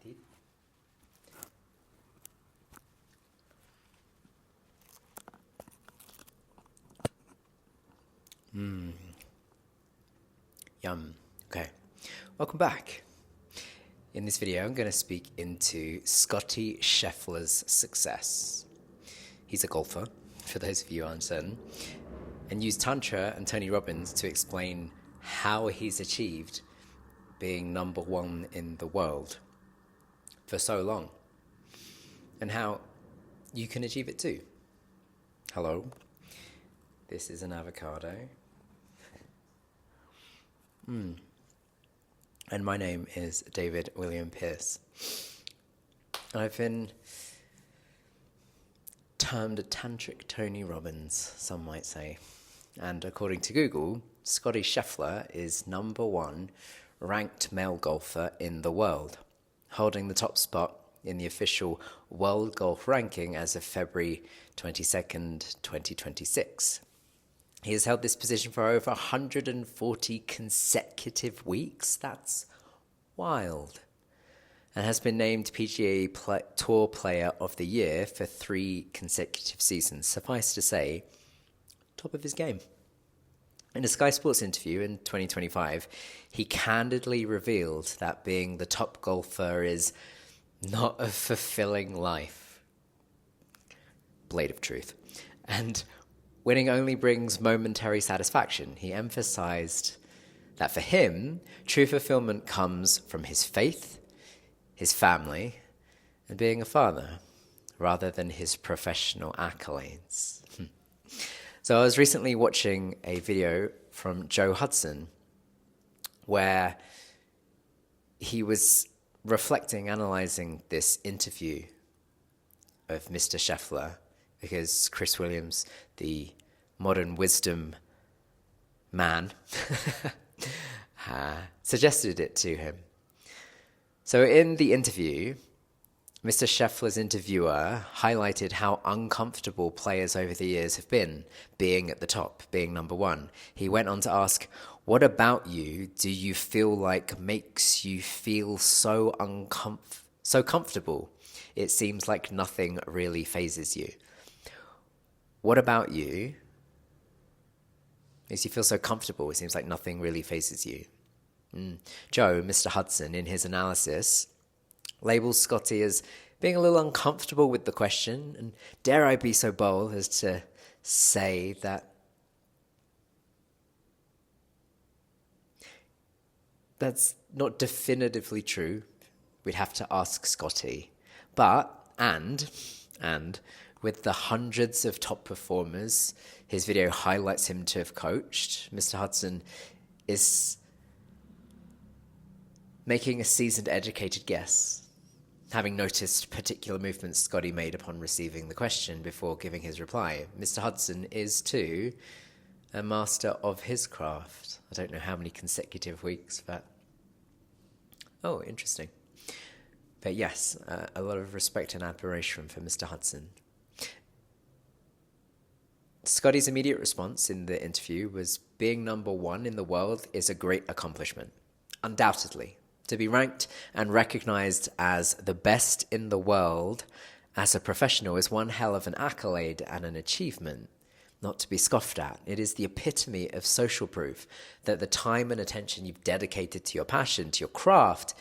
teeth. Yum. Okay. Welcome back. In this video, I'm going to speak into Scotty Scheffler's success. He's a golfer, for those of you uncertain, and use Tantra and Tony Robbins to explain how he's achieved being number one in the world for so long, and how you can achieve it too. Hello, this is an avocado. And my name is David William Pierce. I've been termed a Tantric Tony Robbins, some might say. And according to Google, Scotty Scheffler is number one ranked male golfer in the world, holding the top spot in the official World Golf Ranking as of February 22nd, 2026. He has held this position for over 140 consecutive weeks. That's wild. And has been named PGA Tour Player of the Year for 3 consecutive seasons. Suffice to say, top of his game. In a Sky Sports interview in 2025, he candidly revealed that being the top golfer is not a fulfilling life. Blade of truth. And winning only brings momentary satisfaction. He emphasized that for him, true fulfillment comes from his faith, his family, and being a father, rather than his professional accolades. So I was recently watching a video from Joe Hudson where he was reflecting, analyzing this interview of Mr. Scheffler, because Chris Williams, the modern wisdom man, suggested it to him. So in the interview, Mr. Scheffler's interviewer highlighted how uncomfortable players over the years have been being at the top, being number one. He went on to ask, what about you do you feel like makes you feel so comfortable? It seems like nothing really phases you. What about you makes you feel so comfortable? It seems like nothing really phases you. Joe, Mr. Hudson, in his analysis, labels Scotty as being a little uncomfortable with the question, and dare I be so bold as to say that that's not definitively true. We'd have to ask Scotty. But, and with the hundreds of top performers his video highlights him to have coached, Mr. Hudson is making a seasoned, educated guess, having noticed particular movements Scotty made upon receiving the question before giving his reply. Mr. Hudson is, too, a master of his craft. I don't know how many consecutive weeks, but... oh, interesting. But yes, a lot of respect and admiration for Mr. Hudson. Scotty's immediate response in the interview was, being number one in the world is a great accomplishment. Undoubtedly. To be ranked and recognized as the best in the world as a professional is one hell of an accolade and an achievement, not to be scoffed at. It is the epitome of social proof that the time and attention you've dedicated to your passion, to your craft,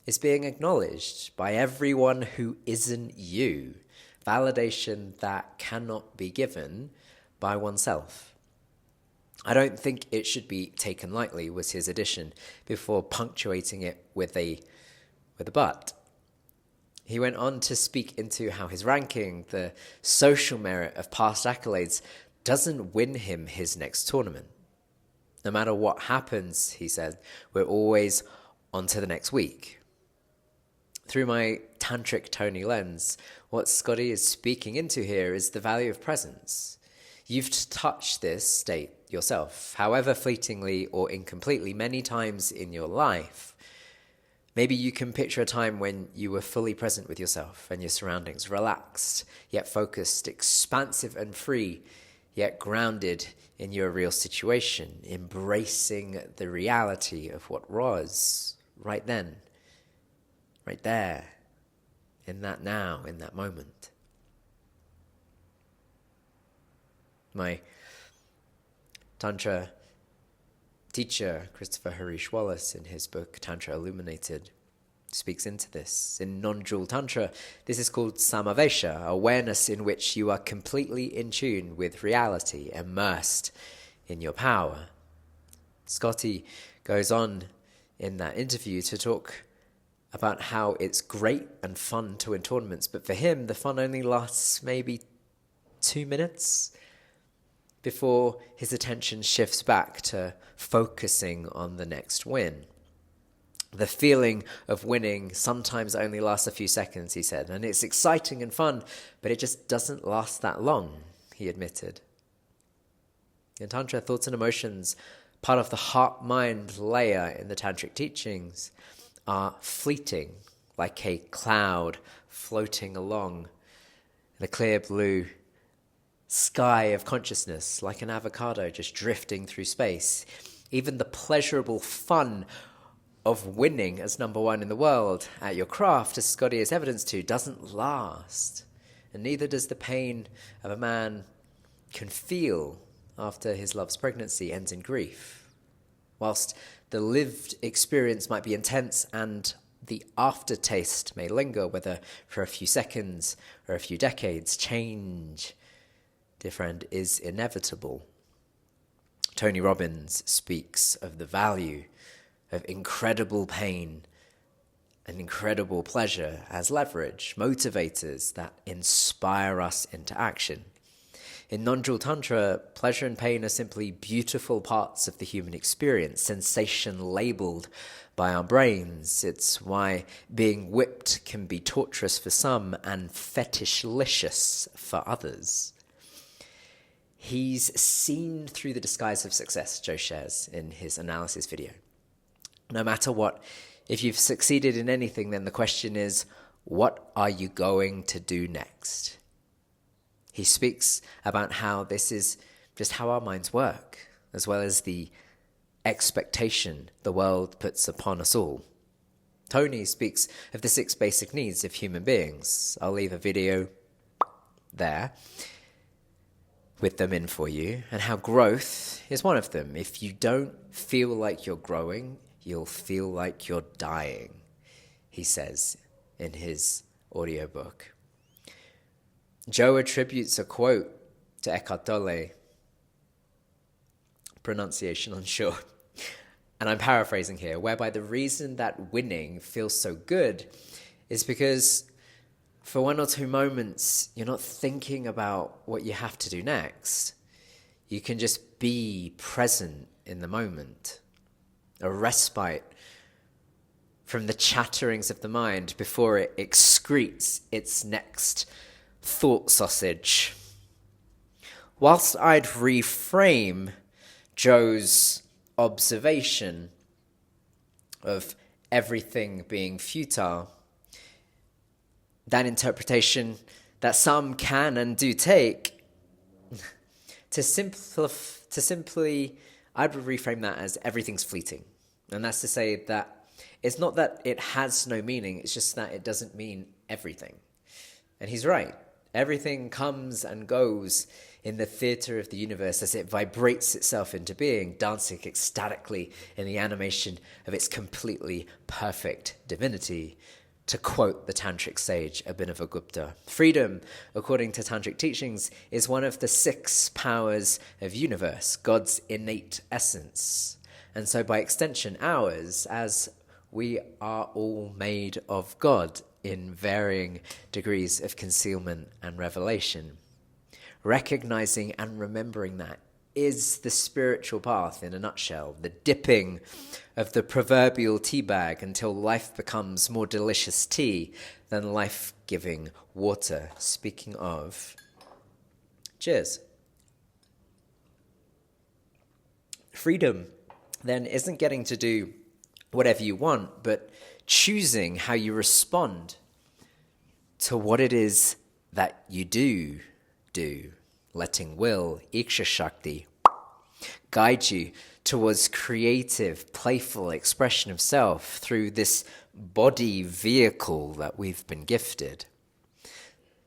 is being acknowledged by everyone who isn't you. Validation that cannot be given by oneself. I don't think it should be taken lightly, was his addition, before punctuating it with a but. He went on to speak into how his ranking, the social merit of past accolades, doesn't win him his next tournament. No matter what happens, he said, we're always on to the next week. Through my Tantric Tony lens, what Scotty is speaking into here is the value of presence. You've touched this state yourself, however fleetingly or incompletely, many times in your life. Maybe you can picture a time when you were fully present with yourself and your surroundings, relaxed, yet focused, expansive and free, yet grounded in your real situation, embracing the reality of what was right then right there, in that now, in that moment. My Tantra teacher, Christopher Harish Wallace, in his book Tantra Illuminated, speaks into this. In non-dual Tantra, this is called samavesha, awareness in which you are completely in tune with reality, immersed in your power. Scotty goes on in that interview to talk about how it's great and fun to win tournaments, but for him, the fun only lasts maybe 2 minutes before his attention shifts back to focusing on the next win. The feeling of winning sometimes only lasts a few seconds, he said, and it's exciting and fun, but it just doesn't last that long, he admitted. In Tantra, thoughts and emotions, part of the heart-mind layer in the Tantric teachings, are fleeting, like a cloud floating along the clear blue sky of consciousness, like an avocado just drifting through space. Even the pleasurable fun of winning as number one in the world at your craft, as Scotty is evidence to, doesn't last. And neither does the pain of a man can feel after his love's pregnancy ends in grief. Whilst the lived experience might be intense and the aftertaste may linger, whether for a few seconds or a few decades, change, dear friend, is inevitable. Tony Robbins speaks of the value of incredible pain and incredible pleasure as leverage, motivators that inspire us into action. In non-dual Tantra, pleasure and pain are simply beautiful parts of the human experience, sensation labeled by our brains. It's why being whipped can be torturous for some and fetishlicious for others. He's seen through the disguise of success, Joe shares in his analysis video. No matter what, if you've succeeded in anything, then the question is, what are you going to do next? He speaks about how this is just how our minds work, as well as the expectation the world puts upon us all. Tony speaks of the 6 basic needs of human beings. I'll leave a video there with them in for you, and how growth is one of them. If you don't feel like you're growing, you'll feel like you're dying, he says in his audiobook. Joe attributes a quote to Eckhart Tolle, pronunciation unsure, and I'm paraphrasing here, whereby the reason that winning feels so good is because for 1 or 2 moments, you're not thinking about what you have to do next. You can just be present in the moment. A respite from the chatterings of the mind before it excretes its next thought sausage. Whilst I'd reframe Joe's observation of everything being futile, that interpretation that some can and do take, to simply, I would reframe that as everything's fleeting. And that's to say that it's not that it has no meaning, it's just that it doesn't mean everything. And he's right. Everything comes and goes in the theatre of the universe as it vibrates itself into being, dancing ecstatically in the animation of its completely perfect divinity. To quote the Tantric sage Abhinavagupta, freedom, according to Tantric teachings, is one of the 6 powers of universe, God's innate essence. And so by extension, ours, as we are all made of God in varying degrees of concealment and revelation. Recognizing and remembering that is the spiritual path in a nutshell, the dipping of the proverbial tea bag until life becomes more delicious tea than life-giving water. Speaking of, cheers. Freedom, then, isn't getting to do whatever you want, but choosing how you respond to what it is that you do, letting will, Iksha Shakti, guide you towards creative, playful expression of self through this body vehicle that we've been gifted.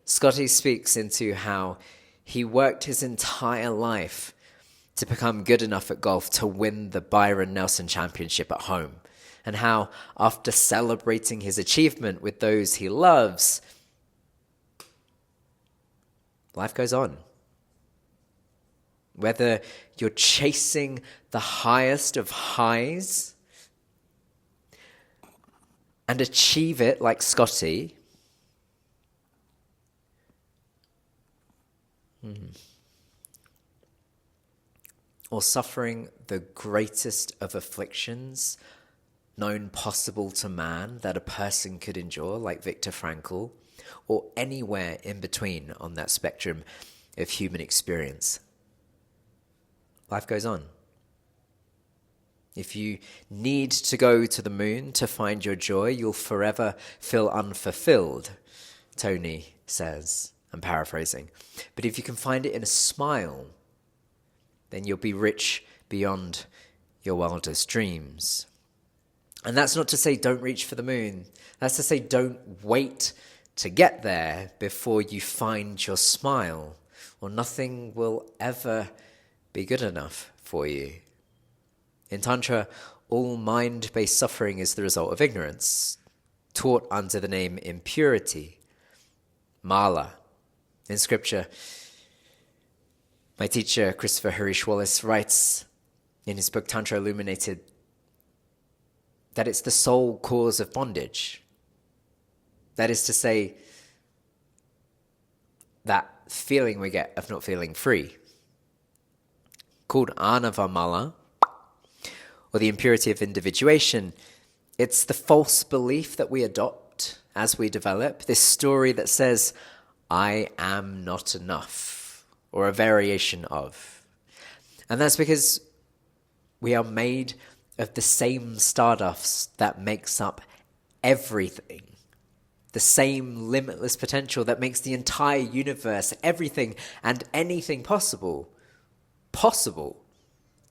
Scotty speaks into how he worked his entire life to become good enough at golf to win the Byron Nelson Championship at home, and how after celebrating his achievement with those he loves, life goes on. Whether you're chasing the highest of highs and achieve it like Scotty, or suffering the greatest of afflictions known possible to man that a person could endure, like Viktor Frankl, or anywhere in between on that spectrum of human experience, life goes on. If you need to go to the moon to find your joy, you'll forever feel unfulfilled, Tony says. I'm paraphrasing. But if you can find it in a smile, then you'll be rich beyond your wildest dreams. And that's not to say don't reach for the moon. That's to say don't wait to get there before you find your smile, or nothing will ever be good enough for you. In Tantra, all mind-based suffering is the result of ignorance, taught under the name Impurity, Mala. In scripture, my teacher, Christopher Harish Wallace, writes in his book Tantra Illuminated that it's the sole cause of bondage. That is to say, that feeling we get of not feeling free, called Āṇava-mala, or the impurity of individuation. It's the false belief that we adopt as we develop, this story that says, I am not enough, or a variation of. And that's because we are made of the same stardust that makes up everything. The same limitless potential that makes the entire universe, everything and anything possible.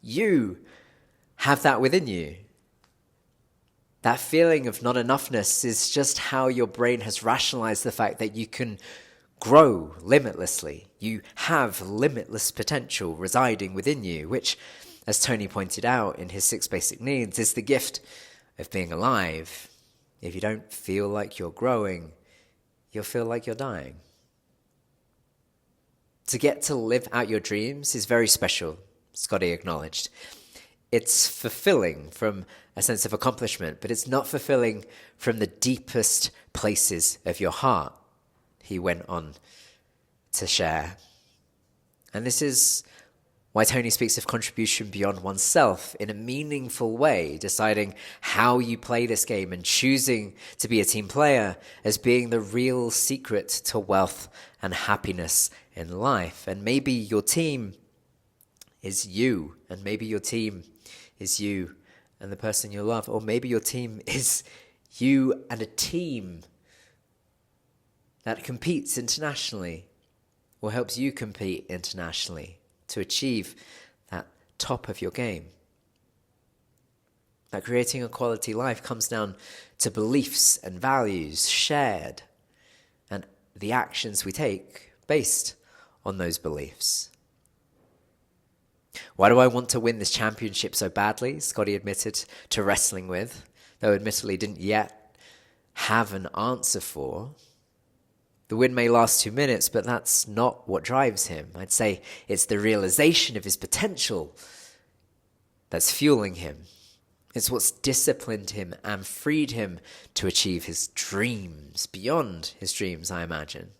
You have that within you. That feeling of not enoughness is just how your brain has rationalized the fact that you can grow limitlessly. You have limitless potential residing within you, which, as Tony pointed out in his 6 basic needs, is the gift of being alive. If you don't feel like you're growing, you'll feel like you're dying. To get to live out your dreams is very special, Scotty acknowledged. It's fulfilling from a sense of accomplishment, but it's not fulfilling from the deepest places of your heart, he went on to share. And this is why Tony speaks of contribution beyond oneself in a meaningful way, deciding how you play this game and choosing to be a team player as being the real secret to wealth and happiness in life. And maybe your team is you, and maybe your team is you and the person you love, or maybe your team is you and a team that competes internationally or helps you compete internationally to achieve that top of your game. That creating a quality life comes down to beliefs and values shared and the actions we take based on those beliefs. Why do I want to win this championship so badly? Scotty admitted to wrestling with, though admittedly didn't yet have an answer for. The win may last 2 minutes, but that's not what drives him. I'd say it's the realization of his potential that's fueling him. It's what's disciplined him and freed him to achieve his dreams, beyond his dreams, I imagine.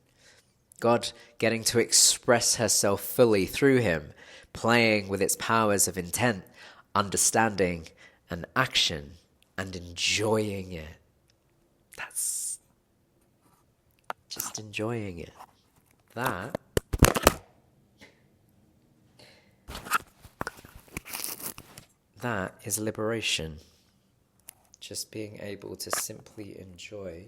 God getting to express herself fully through him, playing with its powers of intent, understanding, and action, and enjoying it. That's just enjoying it. That is liberation. Just being able to simply enjoy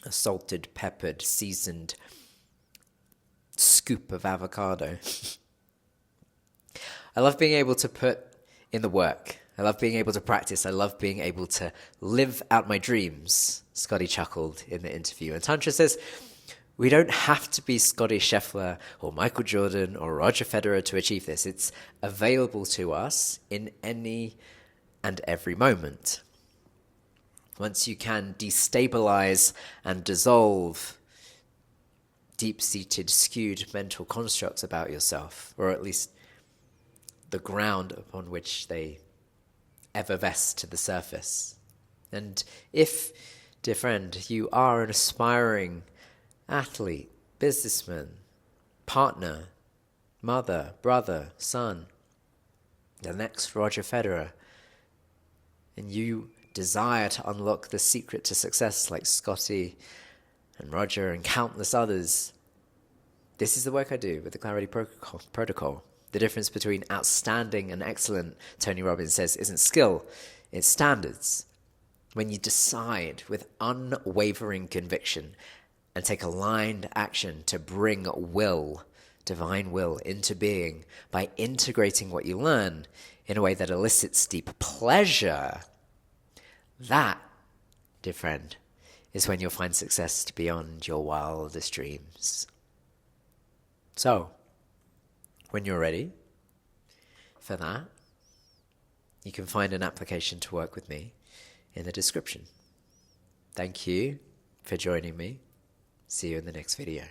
a salted, peppered, seasoned scoop of avocado. I love being able to put in the work. I love being able to practice. I love being able to live out my dreams, Scotty chuckled in the interview. And Tantra says, we don't have to be Scotty Scheffler or Michael Jordan or Roger Federer to achieve this. It's available to us in any and every moment. Once you can destabilize and dissolve deep-seated, skewed mental constructs about yourself, or at least the ground upon which they effervesce to the surface. And if, dear friend, you are an aspiring athlete, businessman, partner, mother, brother, son, the next Roger Federer, and you desire to unlock the secret to success like Scotty and Roger and countless others, this is the work I do with the Clarity Protocol. The difference between outstanding and excellent, Tony Robbins says, isn't skill, it's standards. When you decide with unwavering conviction and take aligned action to bring will, divine will, into being by integrating what you learn in a way that elicits deep pleasure, that, dear friend, is when you'll find success beyond your wildest dreams. So, when you're ready for that, you can find an application to work with me in the description. Thank you for joining me. See you in the next video.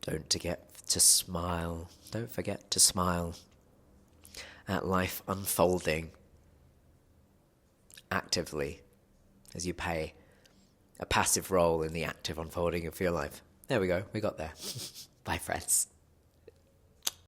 Don't forget to smile. Don't forget to smile at life unfolding actively as you play a passive role in the active unfolding of your life. There we go. We got there. Bye, friends.